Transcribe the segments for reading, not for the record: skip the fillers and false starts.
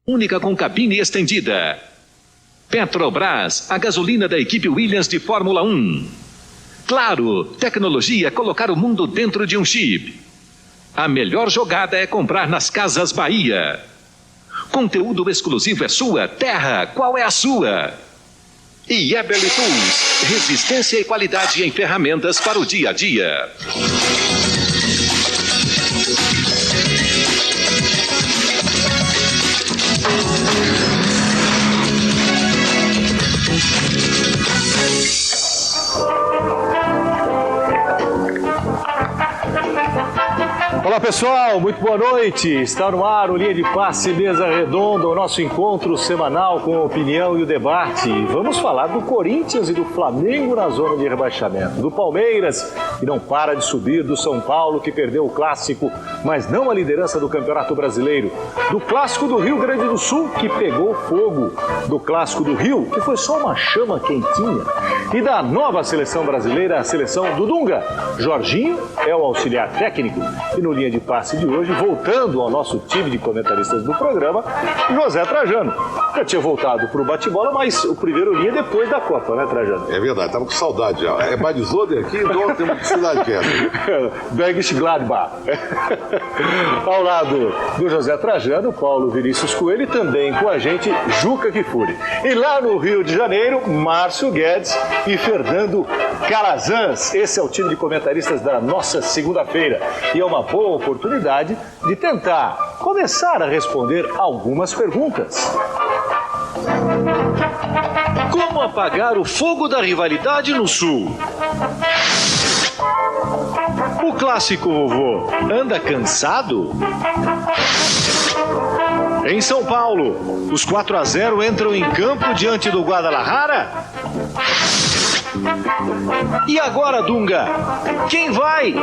Única com cabine estendida. Petrobras, a gasolina da equipe Williams de Fórmula 1. Claro, tecnologia é colocar o mundo dentro de um chip. A melhor jogada é comprar nas Casas Bahia. Conteúdo exclusivo é sua, terra, qual é a sua? E Eberly Tools, resistência e qualidade em ferramentas para o dia a dia. Olá pessoal, muito boa noite. Está no ar o Linha de Passe Mesa Redonda, o nosso encontro semanal com a opinião e o debate. Vamos falar do Corinthians e do Flamengo na zona de rebaixamento, do Palmeiras, que não para de subir, do São Paulo, que perdeu o clássico, mas não a liderança do Campeonato Brasileiro, do clássico do Rio Grande do Sul, que pegou fogo, do clássico do Rio, que foi só uma chama quentinha, e da nova seleção brasileira, a seleção do Dunga. Jorginho é o auxiliar técnico e no Linha de Passe de hoje, voltando ao nosso time de comentaristas do programa, José Trajano. Já tinha voltado para o bate-bola, mas o primeiro linha depois da Copa, né, Trajano? É verdade, estava com saudade já. É Badizoden aqui, então tem uma cidade que é. Bergisch Gladbach. Ao lado do José Trajano, Paulo Vinícius Coelho e também com a gente, Juca Kfouri. E lá no Rio de Janeiro, Márcio Guedes e Fernando Calazans. Esse é o time de comentaristas da nossa segunda-feira. E é uma boa oportunidade de tentar começar a responder algumas perguntas. Como apagar o fogo da rivalidade no Sul? O clássico vovô anda cansado? Em São Paulo, os 4-0 entram em campo diante do Guadalajara? E agora, Dunga, quem vai?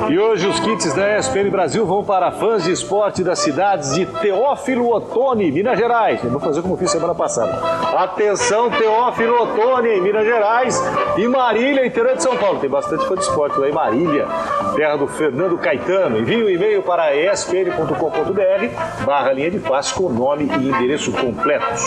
E hoje os kits da ESPN Brasil vão para fãs de esporte das cidades de Teófilo Otoni, Minas Gerais. Eu vou fazer como fiz semana passada. Atenção, Teófilo Otoni, Minas Gerais, e Marília, interior de São Paulo. Tem bastante fã de esporte lá em Marília, terra do Fernando Caetano. Envie um e-mail para espn.com.br/linha de passe com nome e endereço completos.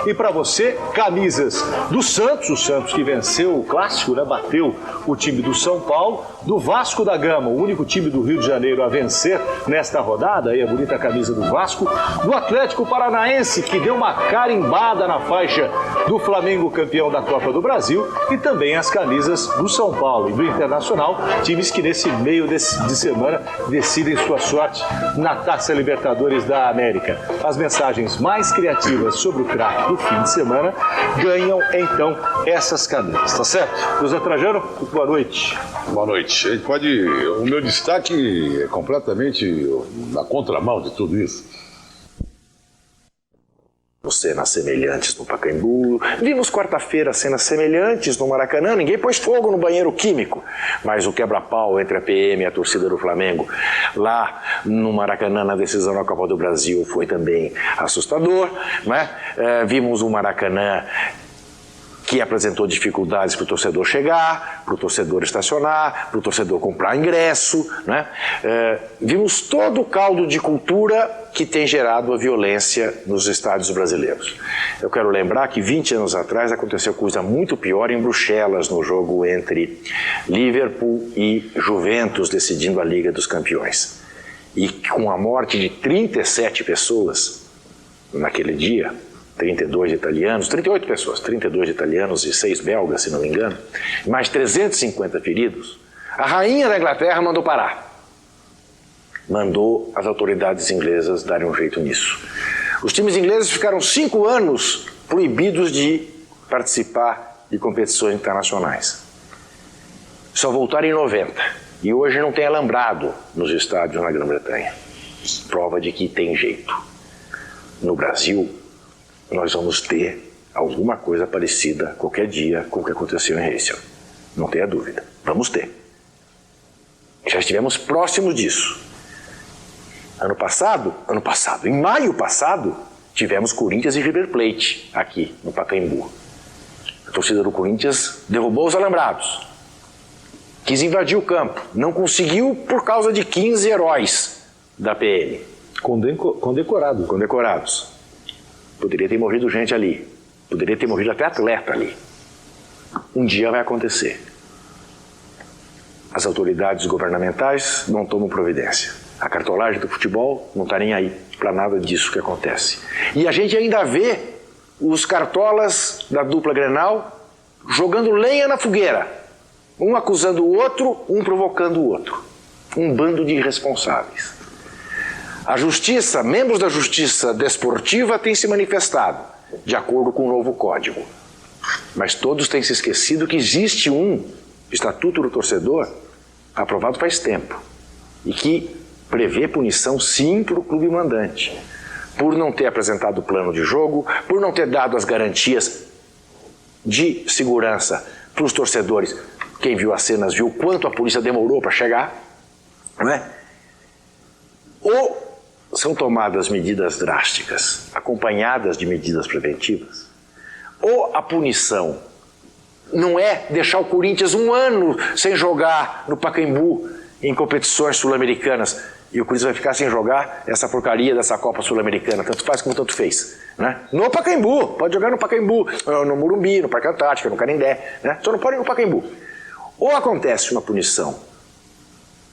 E para você, camisas do Santos, o Santos que venceu o clássico, né? Bateu o time do São Paulo, do Vasco da Gama, o único time do Rio de Janeiro a vencer nesta rodada, aí a bonita camisa do Vasco, do Atlético Paranaense, que deu uma carimbada na faixa do Flamengo, campeão da Copa do Brasil, e também as camisas do São Paulo e do Internacional, times que nesse meio de semana decidem sua sorte na Taça Libertadores da América. As mensagens mais criativas sobre o craque do fim de semana ganham então essas camisas, tá certo? José Trajano, boa noite. Boa noite. A gente pode... O meu destaque é completamente na contramão de tudo isso. Cenas semelhantes no Pacaembu. Vimos quarta-feira cenas semelhantes no Maracanã. Ninguém pôs fogo no banheiro químico, mas o quebra-pau entre a PM e a torcida do Flamengo lá no Maracanã na decisão da Copa do Brasil foi também assustador, né? Vimos um Maracanã que apresentou dificuldades para o torcedor chegar, para o torcedor estacionar, para o torcedor comprar ingresso, né? Vimos todo o caldo de cultura que tem gerado a violência nos estádios brasileiros. Eu quero lembrar que 20 anos atrás aconteceu coisa muito pior em Bruxelas, no jogo entre Liverpool e Juventus, decidindo a Liga dos Campeões. E com a morte de 37 pessoas naquele dia, 32 italianos, 38 pessoas, 32 italianos e 6 belgas, se não me engano, mais 350 feridos, a rainha da Inglaterra mandou parar. Mandou as autoridades inglesas darem um jeito nisso. Os times ingleses ficaram 5 anos proibidos de participar de competições internacionais. Só voltaram em 90. E hoje não tem alambrado nos estádios na Grã-Bretanha. Prova de que tem jeito. No Brasil, nós vamos ter alguma coisa parecida qualquer dia com o que aconteceu em Heysel. Não tenha dúvida. Vamos ter. Já estivemos próximos disso. Ano passado, em maio passado, tivemos Corinthians e River Plate aqui no Pacaembu. A torcida do Corinthians derrubou os alambrados. Quis invadir o campo. Não conseguiu por causa de 15 heróis da PM. Condecorado. Condecorados. Poderia ter morrido gente ali. Poderia ter morrido até atleta ali. Um dia vai acontecer. As autoridades governamentais não tomam providência. A cartolagem do futebol não está nem aí para nada disso que acontece. E a gente ainda vê os cartolas da dupla Grenal jogando lenha na fogueira. Um acusando o outro, um provocando o outro. Um bando de irresponsáveis. A justiça, membros da justiça desportiva têm se manifestado de acordo com o novo código. Mas todos têm se esquecido que existe um Estatuto do Torcedor aprovado faz tempo e que prevê punição sim para o clube mandante por não ter apresentado o plano de jogo, por não ter dado as garantias de segurança para os torcedores. Quem viu as cenas viu quanto a polícia demorou para chegar, não é? Ou são tomadas medidas drásticas, acompanhadas de medidas preventivas, ou a punição não é deixar o Corinthians um ano sem jogar no Pacaembu em competições sul-americanas e o Corinthians vai ficar sem jogar essa porcaria dessa Copa Sul-Americana, tanto faz como tanto fez, né? No Pacaembu, pode jogar no Pacaembu, no Morumbi, no Parque Antártica, no Canindé, né? Só não pode ir no Pacaembu. Ou acontece uma punição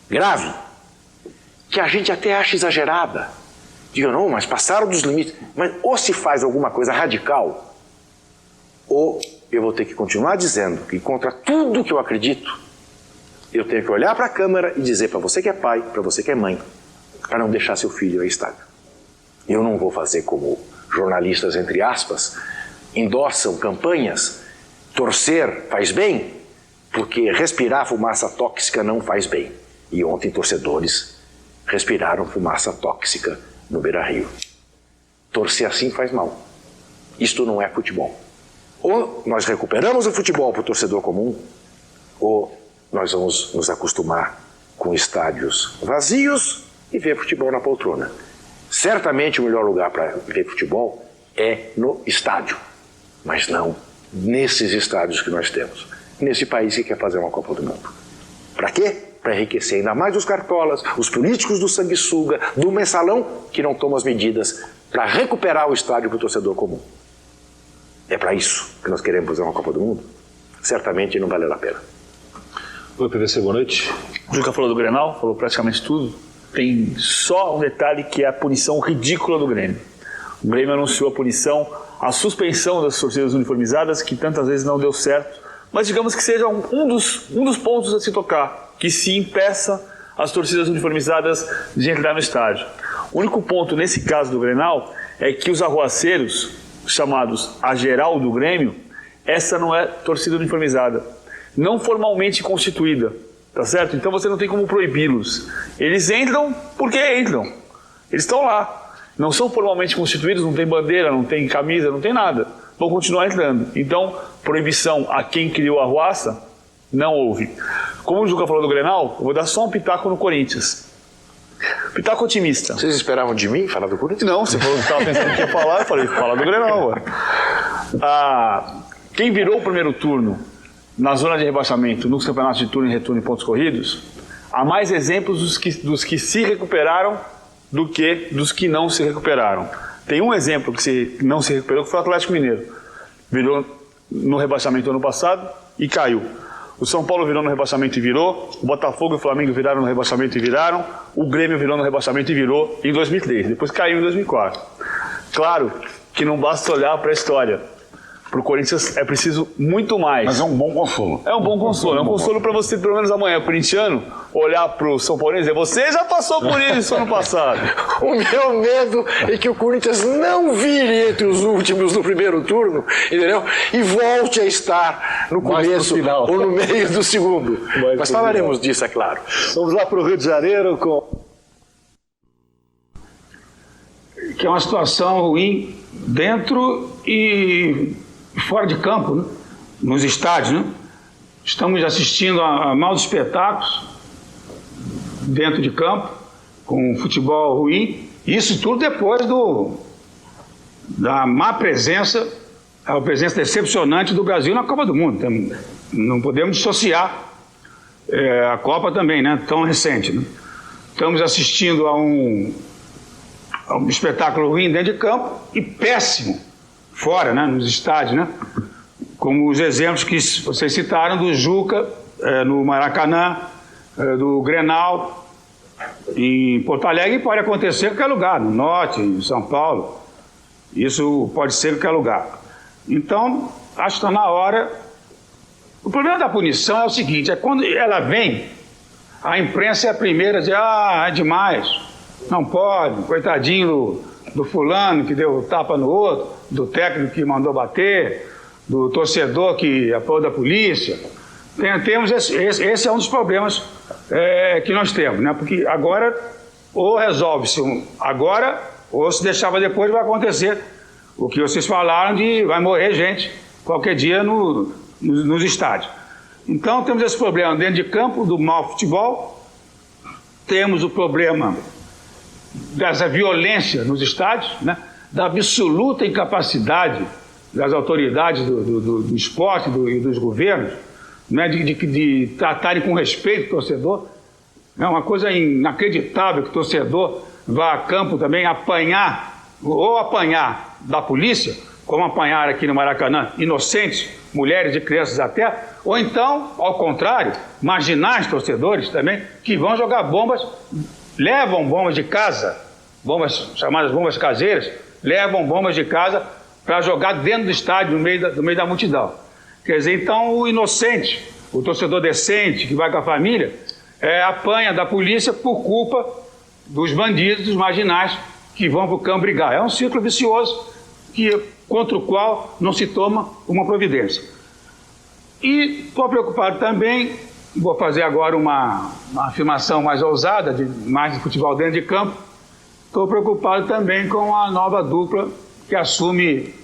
grave, que a gente até acha exagerada. Diga, não, mas passaram dos limites. Mas ou se faz alguma coisa radical, ou eu vou ter que continuar dizendo que contra tudo que eu acredito, eu tenho que olhar para a câmera e dizer para você que é pai, para você que é mãe, para não deixar seu filho ao estádio. Eu não vou fazer como jornalistas, entre aspas, endossam campanhas, torcer faz bem, porque respirar fumaça tóxica não faz bem. E ontem torcedores respiraram fumaça tóxica no Beira-Rio. Torcer assim faz mal. Isto não é futebol. Ou nós recuperamos o futebol para o torcedor comum, ou nós vamos nos acostumar com estádios vazios e ver futebol na poltrona. Certamente o melhor lugar para ver futebol é no estádio, mas não nesses estádios que nós temos, nesse país que quer fazer uma Copa do Mundo. Para quê? Para enriquecer ainda mais os cartolas, os políticos do sanguessuga, do mensalão que não tomam as medidas para recuperar o estádio para o torcedor comum. É para isso que nós queremos fazer uma Copa do Mundo? Certamente não vale a pena. Oi, PVC, boa noite. O Juca falou do Grenal, falou praticamente tudo. Tem só um detalhe que é a punição ridícula do Grêmio. O Grêmio anunciou a punição, a suspensão das torcidas uniformizadas, que tantas vezes não deu certo, mas digamos que seja um dos pontos a se tocar, que se impeça as torcidas uniformizadas de entrar no estádio. O único ponto nesse caso do Grenal é que os arruaceiros, chamados a geral do Grêmio, essa não é torcida uniformizada, não formalmente constituída, tá certo? Então você não tem como proibi-los. Eles entram porque entram. Eles estão lá. Não são formalmente constituídos, não tem bandeira, não tem camisa, não tem nada. Vão continuar entrando. Então, proibição a quem criou a arruaça, não houve. Como o Juca falou do Grenal, eu vou dar só um pitaco no Corinthians. Pitaco otimista. Vocês esperavam de mim falar do Corinthians? Não, você falou que estava pensando que ia falar, eu falei, fala do Grenal. Quem virou o primeiro turno na zona de rebaixamento nos campeonatos de turno e retorno em pontos corridos, há mais exemplos dos que se recuperaram do que dos que não se recuperaram. Tem um exemplo que não se recuperou, que foi o Atlético Mineiro. Virou no rebaixamento ano passado e caiu. O São Paulo virou no rebaixamento e virou. O Botafogo e o Flamengo viraram no rebaixamento e viraram. O Grêmio virou no rebaixamento e virou em 2003. Depois caiu em 2004. Claro que não basta olhar para a história. Para o Corinthians é preciso muito mais. Mas é um bom consolo. É um bom consolo. É um consolo para você, pelo menos amanhã, corintiano, olhar para o São Paulo e dizer: você já passou por isso ano passado. O meu medo é que o Corinthians não vire entre os últimos do primeiro turno, entendeu? E volte a estar no começo ou no meio do segundo. Mas falaremos disso, é claro. Vamos lá para o Rio de Janeiro com... Que é uma situação ruim dentro e fora de campo, né? Nos estádios, né? Estamos assistindo a maus espetáculos dentro de campo, com futebol ruim, isso tudo depois da má presença, a presença decepcionante do Brasil na Copa do Mundo. Então, não podemos dissociar a Copa também, né? Tão recente, né? estamos assistindo a um espetáculo ruim dentro de campo e péssimo fora, né, nos estádios, né? Como os exemplos que vocês citaram do Juca, no Maracanã, do Grenal, em Porto Alegre pode acontecer em qualquer lugar, no Norte, em São Paulo, isso pode ser em qualquer lugar. Então, acho que está na hora. O problema da punição é o seguinte, é quando ela vem, a imprensa é a primeira a dizer, é demais, não pode, coitadinho do fulano que deu tapa no outro, do técnico que mandou bater, do torcedor que apoiou da polícia. Esse é um dos problemas que nós temos, né? Porque agora, ou resolve-se agora, ou se deixar para depois, vai acontecer o que vocês falaram de vai morrer gente qualquer dia nos estádios. Então, temos esse problema dentro de campo, do mau futebol, temos o problema dessa violência nos estádios, né? Da absoluta incapacidade das autoridades do esporte e dos governos, né, de tratarem com respeito o torcedor. É uma coisa inacreditável que o torcedor vá a campo também apanhar da polícia, como apanhar aqui no Maracanã, inocentes, mulheres e crianças até, ou então, ao contrário, marginais torcedores também, que vão jogar bombas, levam bombas de casa, chamadas bombas caseiras, levam bombas de casa para jogar dentro do estádio, no meio da multidão. Quer dizer, então o inocente, o torcedor decente que vai com a família, apanha da polícia por culpa dos bandidos, dos marginais que vão para o campo brigar. É um ciclo vicioso contra o qual não se toma uma providência. E estou preocupado também, vou fazer agora uma afirmação mais ousada, mais de futebol dentro de campo, estou preocupado também com a nova dupla que assume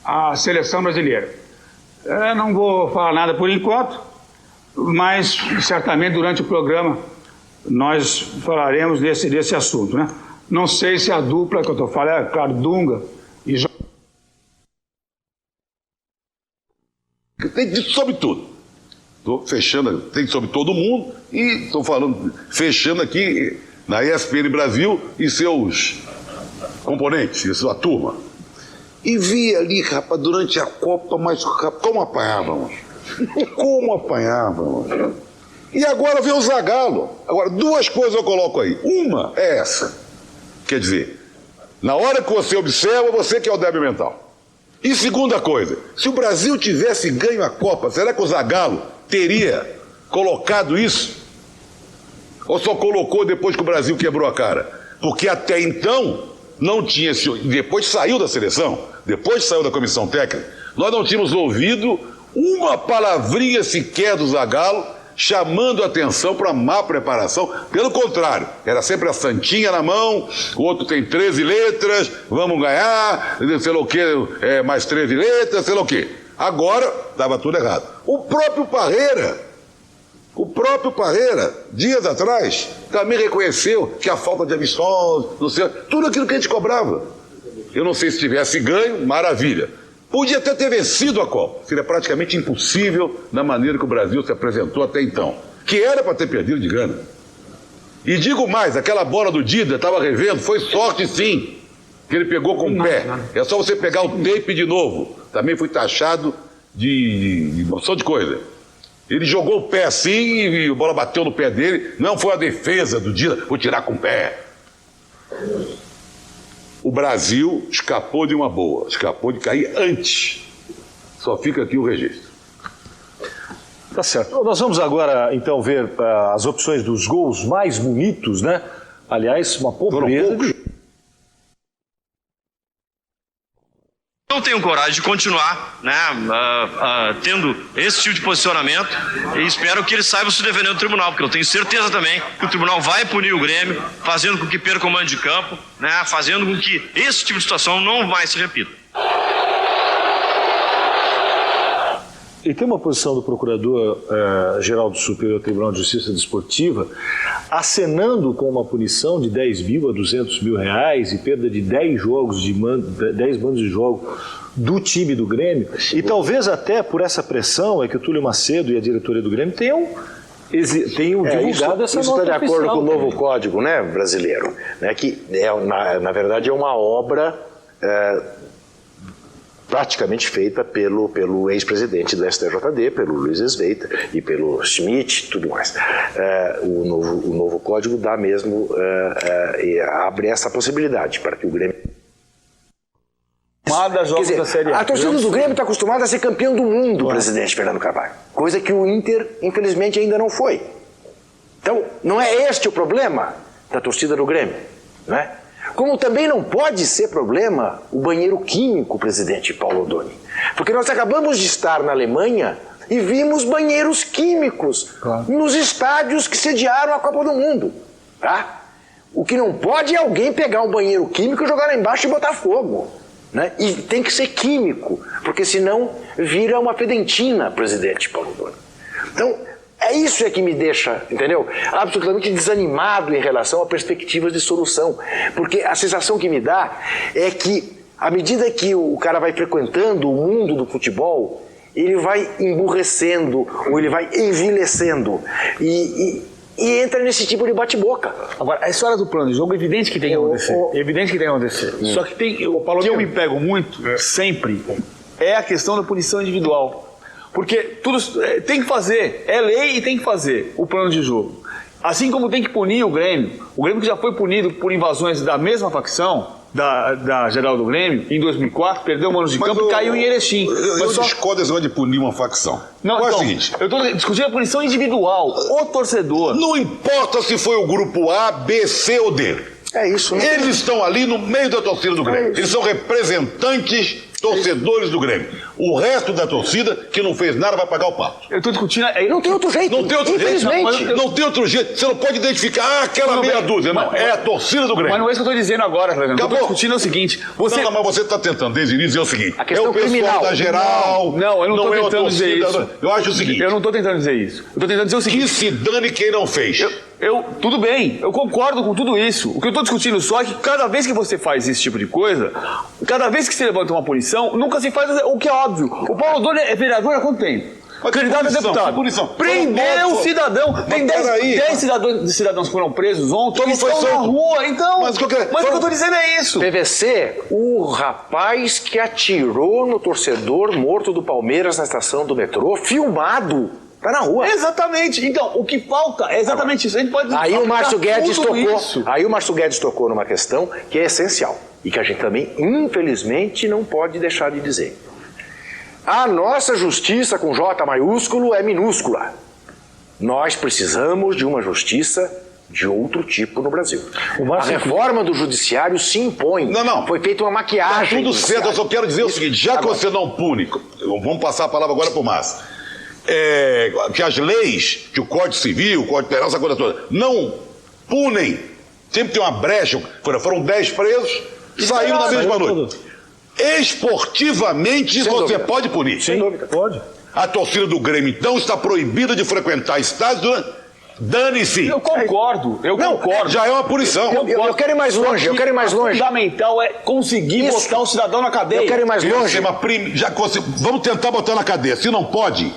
a seleção brasileira. Não vou falar nada por enquanto, mas certamente durante o programa nós falaremos desse assunto, né? Não sei se a dupla que eu estou falando é, claro, Dunga e Jorge. Tem sobre tudo. Estou fechando, tem sobre todo mundo e estou falando, fechando aqui na ESPN Brasil e seus componentes, e sua turma. E vi ali, rapaz, durante a Copa, mas como apanhávamos? Como apanhávamos? E agora vem o Zagallo. Agora, duas coisas eu coloco aí. Uma é essa. Quer dizer, na hora que você observa, você que é o débil mental. E segunda coisa, se o Brasil tivesse ganho a Copa, será que o Zagallo teria colocado isso? Ou só colocou depois que o Brasil quebrou a cara? Porque até então não tinha, depois saiu da seleção, depois saiu da comissão técnica, nós não tínhamos ouvido uma palavrinha sequer do Zagallo chamando atenção para a má preparação. Pelo contrário, era sempre a santinha na mão, o outro tem 13 letras, vamos ganhar, sei lá o que, mais 13 letras, sei lá o que. Agora, estava tudo errado. O próprio Parreira, dias atrás, também reconheceu que a falta de ambições, não sei, tudo aquilo que a gente cobrava. Eu não sei se tivesse ganho, maravilha. Podia até ter vencido a Copa. Seria praticamente impossível na maneira que o Brasil se apresentou até então. Que era para ter perdido de grana. E digo mais, aquela bola do Dida, estava revendo, foi sorte sim, que ele pegou com o pé. É só você pegar o tape de novo. Também foi taxado de noção de coisa. Ele jogou o pé assim e a bola bateu no pé dele. Não foi a defesa do Dida, vou tirar com o pé. O Brasil escapou de uma boa, escapou de cair antes. Só fica aqui o registro. Tá certo. Nós vamos agora, então, ver as opções dos gols mais bonitos, né? Aliás, uma pobreza de... Não tenho coragem de continuar, né, tendo esse tipo de posicionamento e espero que ele saiba se defender no tribunal, porque eu tenho certeza também que o tribunal vai punir o Grêmio, fazendo com que perca o mando de campo, né, fazendo com que esse tipo de situação não mais se repita. E tem uma posição do Procurador-Geral do Superior Tribunal de Justiça Desportiva acenando com uma punição de 10 mil a 200 mil reais e perda de 10 mandos de jogo do time do Grêmio. E talvez até por essa pressão é que o Túlio Macedo e a diretoria do Grêmio tenham tenho divulgado essa isso nota está de acordo oficial com o novo também. código, né, brasileiro, né, que na verdade é uma obra praticamente feita pelo ex-presidente do STJD, pelo Luiz Esveita e pelo Schmidt, tudo mais. O novo código dá mesmo, abre essa possibilidade para que o Grêmio... Jogos da Série A. A torcida do Grêmio está acostumada a ser campeão do mundo, presidente Fernando Carvalho. Coisa que o Inter, infelizmente, ainda não foi. Então, não é este o problema da torcida do Grêmio, não é? Como também não pode ser problema o banheiro químico, presidente Paulo Odoni. Porque nós acabamos de estar na Alemanha e vimos banheiros químicos nos estádios que sediaram a Copa do Mundo. Tá? O que não pode é alguém pegar um banheiro químico e jogar lá embaixo e botar fogo. Né? E tem que ser químico, porque senão vira uma fedentina, presidente Paulo Odoni. Então, é isso que me deixa, entendeu? Absolutamente desanimado em relação a perspectivas de solução. Porque a sensação que me dá é que, à medida que o cara vai frequentando o mundo do futebol, ele vai emburrecendo, ou ele vai envilecendo. E entra nesse tipo de bate-boca. Agora, a história do plano de jogo é evidente que tem que acontecer. É evidente que tem que acontecer. Só que o que eu me pego muito, sempre, é a questão da punição individual. Porque tudo tem que fazer, é lei e tem que fazer o plano de jogo. Assim como tem que punir o Grêmio que já foi punido por invasões da mesma facção, da geral do Grêmio, em 2004, perdeu o mano de campo e caiu em Erechim. Eu discordo desse negócio de punir uma facção. Não, é o então, seguinte... eu estou discutindo a punição individual, o torcedor. Não importa se foi o grupo A, B, C ou D. É isso, né? Eles estão ali no meio da torcida do Grêmio. Eles são representantes, torcedores do Grêmio. O resto da torcida, que não fez nada, vai pagar o pato. Eu estou discutindo... Não tem outro jeito. Não tem outro jeito. Infelizmente. Não tem outro jeito. Você não pode identificar aquela meia dúzia. Não, é a torcida do Grêmio. Mas não é isso que eu estou dizendo agora, Fernando. O que eu estou discutindo é o seguinte... Não, mas você está tentando desde o início dizer o seguinte. A questão é o pessoal criminal. da geral. Não, eu não estou tentando dizer isso. Eu acho o seguinte. Eu não estou tentando dizer isso. Eu estou tentando dizer o seguinte... Que se dane quem não fez. Tudo bem, eu concordo com tudo isso. O que eu estou discutindo só é que cada vez que você faz esse tipo de coisa, cada vez que se levanta uma punição, nunca se faz o que é óbvio. O Paulo Odoni é vereador há quanto tempo? Candidato a deputado. Prendeu o cidadão. Tem 10 cidadãos que foram presos ontem e estão na rua. Então, mas o que eu estou dizendo é isso. PVC, o rapaz que atirou no torcedor morto do Palmeiras na estação do metrô, filmado. Tá na rua. Exatamente. Então, o que falta é exatamente isso. A gente pode aí o Márcio Guedes tocou numa questão que é essencial e que a gente também, infelizmente, não pode deixar de dizer. A nossa justiça com J maiúsculo é minúscula. Nós precisamos de uma justiça de outro tipo no Brasil. A reforma do judiciário se impõe. Não. Foi feita uma maquiagem. Tá tudo certo, eu só quero dizer o seguinte, já que você não pune, vamos passar a palavra agora para o Márcio. Que as leis, que o Código Civil, o Código Penal, essa coisa toda, não punem. Sempre tem uma brecha. Foram 10 presos, saíram na mesma noite. Esportivamente, isso você pode punir. Sem dúvida. Pode. A torcida do Grêmio, então, está proibida de frequentar estádios. Dane-se. Eu concordo. Já é uma punição. Eu quero ir mais longe. O fundamental é conseguir botar o cidadão na cadeia. Eu quero ir mais longe. Vamos tentar botar na cadeia. Se não pode,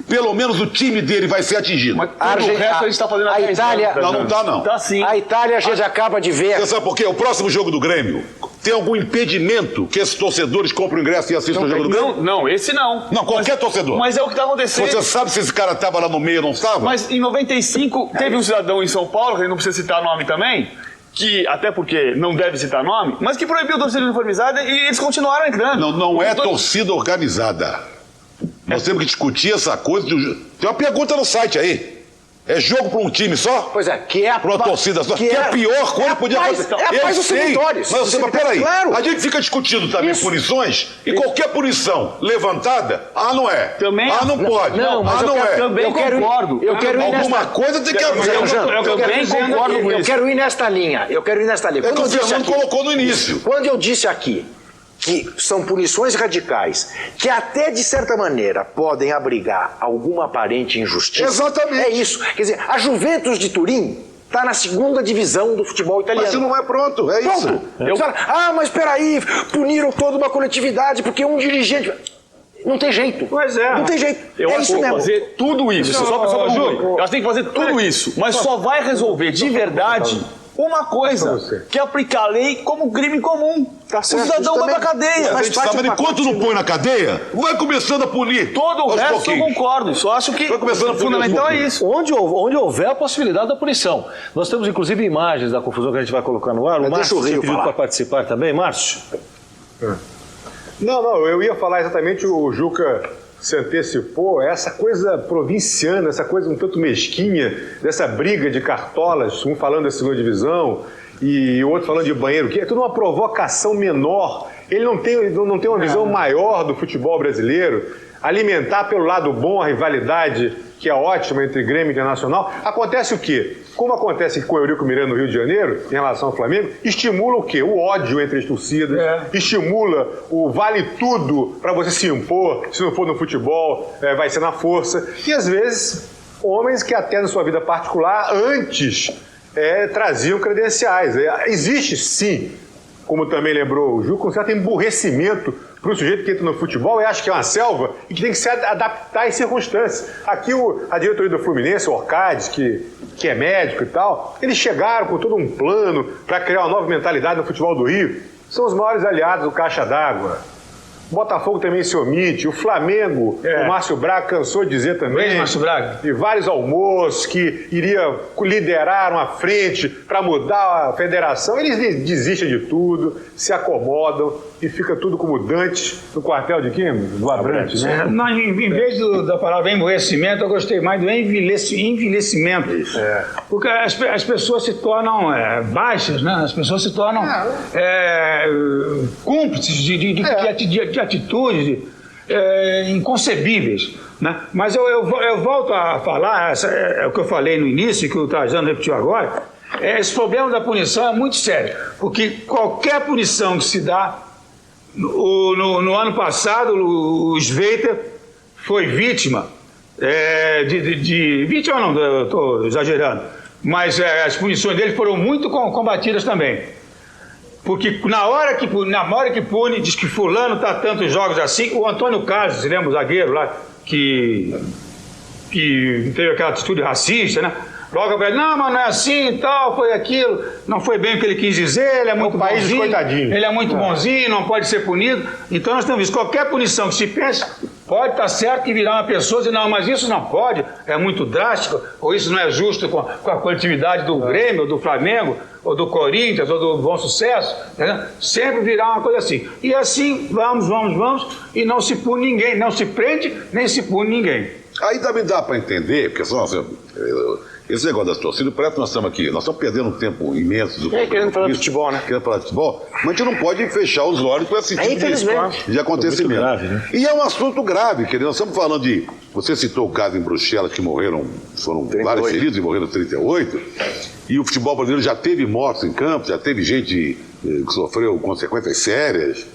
pelo menos o time dele vai ser atingido. Mas o resto a gente está fazendo a Itália. Não está, não. Tá sim. A Itália a gente acaba de ver. Você sabe por quê? O próximo jogo do Grêmio tem algum impedimento que esses torcedores comprem o ingresso e assistam o jogo do Grêmio? Não, esse não. Não, qualquer torcedor. Mas é o que está acontecendo. Você sabe se esse cara estava lá no meio ou não estava? Mas em 95 teve um cidadão em São Paulo, que a gente não precisa citar nome também, que, até porque não deve citar nome, mas que proibiu a torcida uniformizada e eles continuaram entrando. Não é torcida organizada. Nós temos que discutir essa coisa. Tem uma pergunta no site aí. É jogo para um time só? Pois é, que é para uma torcida só. Que é a pior coisa que podia acontecer. É a paz dos territórios. Mas peraí, claro. A gente fica discutindo também punições e qualquer punição levantada, não é. Também não pode. Não é. Também concordo. Eu quero ir alguma coisa tem que haver. Eu também concordo com isso. Eu quero ir nesta linha. É que o Fernando colocou no início. Quando eu disse aqui que são punições radicais, que até de certa maneira podem abrigar alguma aparente injustiça. Exatamente. É isso. Quer dizer, a Juventus de Turim está na 2ª divisão do futebol italiano. Mas isso não é pronto, é isso. Mas peraí, puniram toda uma coletividade porque um dirigente... Não tem jeito. Pois é. Não tem jeito. Eu é acho isso que tem que mesmo. fazer tudo isso. Eu acho que tem que fazer tudo isso. Mas só vai resolver de verdade uma coisa, que é aplicar a lei como crime comum. Tá O certo, cidadão isso vai pra também. cadeia. A gente sabe, enquanto não põe na cadeia, vai começando a punir. Todo o aos resto eu pouquinhos. concordo. Só acho que Vai começando a o punir fundamental aos é pouquinhos. isso. Onde houver a possibilidade da punição. Nós temos, inclusive, imagens da confusão que a gente vai colocar no ar. O Mas Márcio deixa o tinha Rio pedido falar. para participar também. Márcio? Não, eu ia falar exatamente, o Juca se antecipou, essa coisa provinciana, essa coisa um tanto mesquinha, dessa briga de cartolas, um falando da segunda divisão e o outro falando de banheiro, que é tudo uma provocação menor. Ele não tem uma visão maior do futebol brasileiro, alimentar pelo lado bom a rivalidade, que é ótima entre Grêmio e Internacional. Acontece o quê? Como acontece com o Eurico Miranda no Rio de Janeiro, em relação ao Flamengo, estimula o quê? O ódio entre as torcidas, estimula o vale tudo para você se impor, se não for no futebol, vai ser na força. E às vezes, homens que até na sua vida particular, antes, traziam credenciais. Existe sim, como também lembrou o Juca, um certo emburrecimento para o sujeito que entra no futebol e acha que é uma selva e que tem que se adaptar às circunstâncias. Aqui a diretoria do Fluminense, o Orcades, que é médico e tal, eles chegaram com todo um plano para criar uma nova mentalidade no futebol do Rio. São os maiores aliados do Caixa d'Água. O Botafogo também se omite, o Flamengo, o Márcio Braga cansou de dizer também, Márcio Braga. e vários almoços que iria liderar uma frente para mudar a federação, eles desistem de tudo, se acomodam e fica tudo como Dante no quartel de quem? Do Abrantes, né? Não, em vez da palavra emburrecimento, eu gostei mais do envelhecimento. Porque as pessoas se tornam baixas, né? As pessoas se tornam cúmplices de atitudes inconcebíveis. Né? Mas eu volto a falar, é o que eu falei no início, que o Trajano repetiu agora, esse problema da punição é muito sério, porque qualquer punição que se dá, no ano passado o Sveiter foi vítima vítima não, eu estou exagerando, mas as punições dele foram muito combatidas também. Porque na hora que pune, diz que fulano está tantos jogos assim, o Antônio Carlos, você lembra o zagueiro lá, que teve aquela atitude racista, né? Logo ele, não, mas não é assim e tal, foi aquilo, não foi bem o que ele quis dizer, ele é muito bonzinho, ele é muito bonzinho, não pode ser punido. Então nós temos visto, qualquer punição que se pense, pode estar certo que virar uma pessoa e dizer, não, mas isso não pode, é muito drástico, ou isso não é justo com a coletividade do Grêmio, ou do Flamengo, ou do Corinthians, ou do Bom Sucesso, né? Sempre virar uma coisa assim. E assim, vamos, e não se pune ninguém, não se prende, nem se pune ninguém. Aí também dá para entender, porque esse negócio das torcidas, parece que nós estamos perdendo um tempo imenso. Querendo falar de futebol, né? Querendo falar de futebol, mas a gente não pode fechar os olhos para esse tipo de acontecimento. Grave, né? E é um assunto grave, querido. Nós estamos falando de... Você citou o caso em Bruxelas, que foram 38. vários feridos e morreram 38. E o futebol brasileiro já teve mortes em campo, já teve gente que sofreu consequências sérias.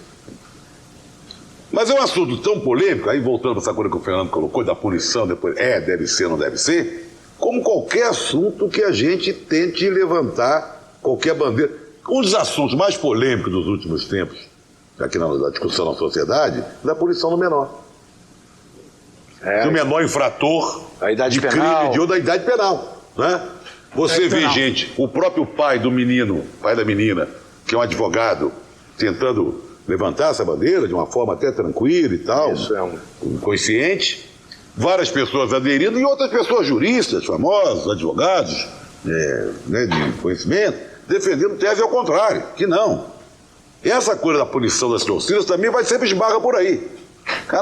Mas é um assunto tão polêmico, aí voltando para essa coisa que o Fernando colocou, da punição, depois deve ser, não deve ser, como qualquer assunto que a gente tente levantar, qualquer bandeira. Um dos assuntos mais polêmicos dos últimos tempos, aqui na discussão na sociedade, é da punição do menor. Do menor infrator a idade de penal. crime da idade penal. Né? Você vê gente, o próprio pai do menino, pai da menina, que é um advogado, tentando levantar essa bandeira de uma forma até tranquila e tal, Isso consciente, várias pessoas aderindo e outras pessoas juristas, famosos, advogados, de conhecimento, defendendo tese ao contrário, que não. Essa coisa da punição das torcidas também vai sempre esbarra por aí.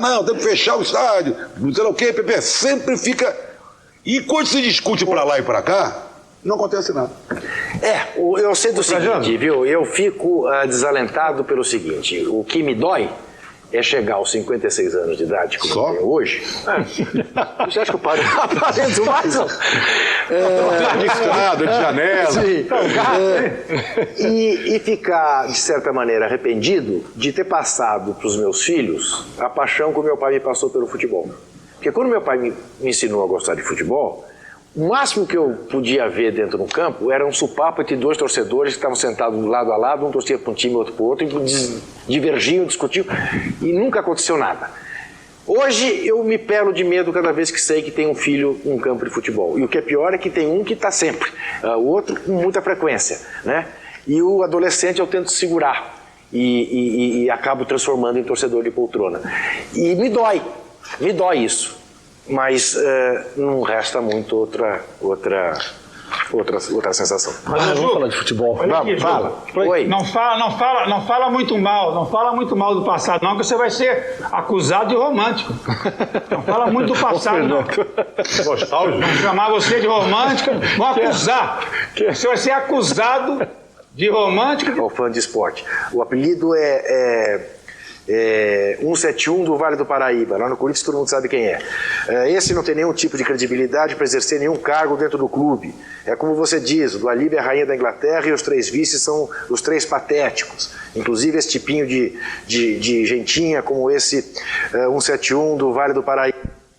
Não, tem que fechar o estádio, não sei lá o quê, sempre fica... E quando se discute para lá e para cá, não acontece nada. Eu sei do seguinte, viu? Eu fico desalentado pelo seguinte, o que me dói é chegar aos 56 anos de idade, como eu tenho hoje. Você acha que eu paro aparento mais? De escada, de janela. Sim. E ficar, de certa maneira, arrependido de ter passado para os meus filhos a paixão que o meu pai me passou pelo futebol. Porque quando meu pai me ensinou a gostar de futebol, o máximo que eu podia ver dentro do campo era um supapo entre dois torcedores que estavam sentados lado a lado, um torcia para um time, outro para o outro, e divergiam, discutiam, e nunca aconteceu nada. Hoje eu me pelo de medo cada vez que sei que tem um filho num campo de futebol. E o que é pior é que tem um que está sempre, o outro com muita frequência, né? E o adolescente eu tento segurar e acabo transformando em torcedor de poltrona. E me dói isso. Mas não resta muito outra sensação. Mas vamos falar de futebol. Aqui, Fala. Oi. Não fala muito mal do passado, não, que você vai ser acusado de romântico. Não fala muito do passado, não. Nostálgico. Vão chamar você de romântico, vão acusar. Você vai ser acusado de romântico. Ao fã de esporte. O apelido é 171 do Vale do Paraíba. Lá no Corinthians todo mundo sabe quem é. Esse não tem nenhum tipo de credibilidade para exercer nenhum cargo dentro do clube. É como você diz, o Dua Lipa é a rainha da Inglaterra e os 3 vices são os 3 patéticos. Inclusive esse tipinho de gentinha como esse 171 do Vale do Paraíba.